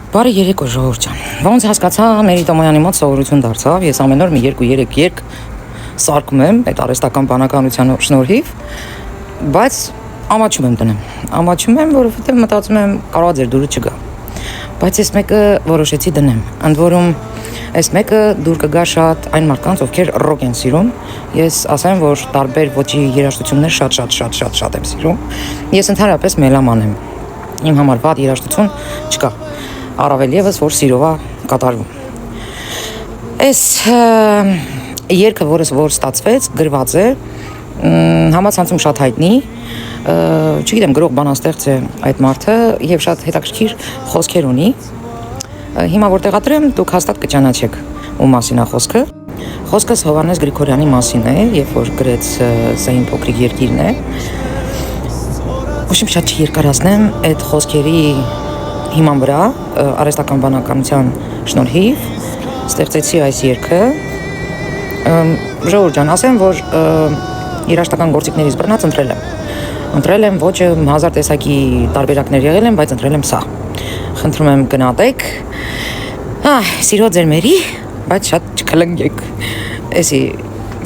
Բարի երեկո ժողովուրդ ջան։ Ոնց հասկացա, Մերի Տոմոյանի մոտ սովորություն դարձավ, ես ամեն օր մի 2-3 երկ սարքում եմ այդ արհեստական բանականության շնորհիվ, բայց ամաչում եմ տնեմ։ Ամաչում եմ, որովհետև մտածում եմ կարող է ձեր դուրը չգա։ Բայց ես մեկը որոշեցի դնեմ։ Ընդ որում այս մեկը դուր կգա շատ այն մարդկանց, ովքեր ռոք են սիրում։ Ես ասեմ, որ տարբեր ոճի երաժշտություններ շատ եմ սիրում։ Ես ընդհանրապես մելոման եմ։ Իմ համար վատ երաժշտություն չկա։ Առավել եւս որ սիրով է կատարվում։ Այս երգը, որ ստացվեց, գրված է համացանցում շատ հայտնի, չգիտեմ, գրող բանաստեղծ է այդ մարդը եւ շատ հետաքրքիր խոսքեր ունի։ Հիմա որ տեղադրեմ, դուք հաստատ կճանաչեք ում մասին է խոսքը։ Խոսքս Հովհաննես Գրիգորյանի մասին է, երբ որ գրեց սա իմ փոքրիկ երկիրն է։ Ոչինչ շատ չերկարացնեմ այդ խոսքերի հիման վրա արհեստական բանականության շնորհիվ ստեղծեցի այս երգը։ Ժողովուրդ ջան, ասեմ, որ երաժշտական գործիքներից բռնած ընտրել եմ ոճը 1000 տեսակի տարբերակներ եղել են, բայց ընտրել եմ սա։ Խնդրում եմ գնահատեք։ Սիրո ձեր Մերի, բայց շատ չկլնգեք։ Էսի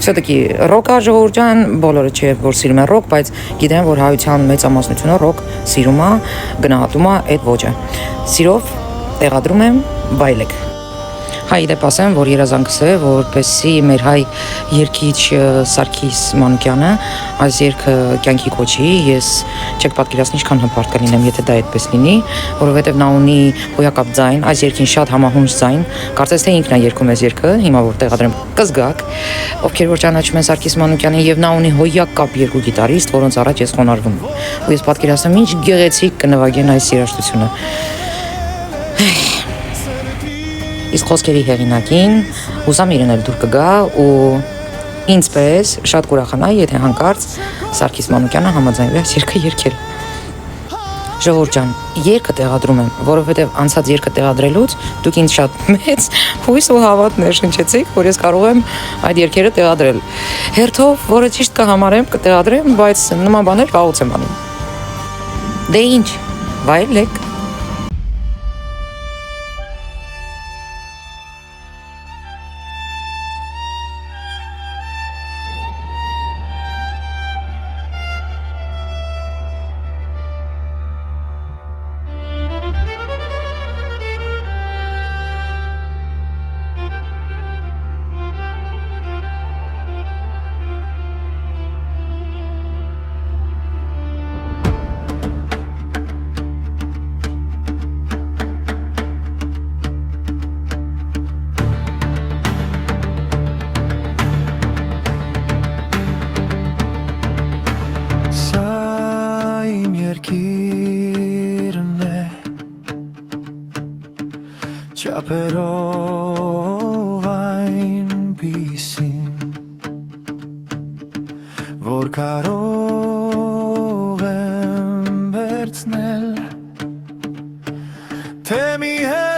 Все-таки ռոկա ժողովուրդ ջան, բոլորը չէ որ սիրում են ռոք, բայց գիտեմ որ հայության մեծամասնությունը ռոք սիրում է, գնահատում է այդ ոճը։ Սիրով տեղադրում եմ, բայլեք։ Դեպ ասեմ, որ երազանքս է, որպեսզի մեր հայ երգիչ Սարգիս Մանուկյանը այս երգը կյանքի կոչի, ես չեք պատկերացնի ինչքան հպարտ կլինեմ, եթե դա այդպես լինի, որովհետև նա ունի հոյակապ ձայն, այս երգին շատ համահունչ ձայն, կարծես թե ինքն է երգում այս երգը, հիմա որ տեղադրեմ կզգաք, ովքեր որ ճանաչում են Սարգիս Մանուկյանին, եւ նա ունի հոյակապ երկու գիտարիստ, որոնց առաջ ես խոնարհվում։ Ու ես պատկերացնում ինչ գեղեցիկ կնվագեն այս երաժշտությունը։ Իսկ խոսքերի հեղինակին ուզամ իրեն էլ դուր կգա ու ինձպես շատ կուրախանա, եթե հանկարծ Սարգիս Մանուկյանը համաձայնվի այս երգը երգել։ Ժողովուրդ ջան, երգը տեղադրում եմ, որովհետև անցած երգը տեղադրելուց դուք ինձ շատ մեծ հույս ու հավատ ներշնչեցիք, որ ես կարող եմ այդ երգերը տեղադրել։ Հերթով, որը ճիշտ կհամարեմ, կտեղադրեմ, բայց նման բաներ վաղուց եմ անում։ Դե ինչ, վայելեք։ Չապերով այնպիսին, որ կարող եմ վերցնել, թե մի հետ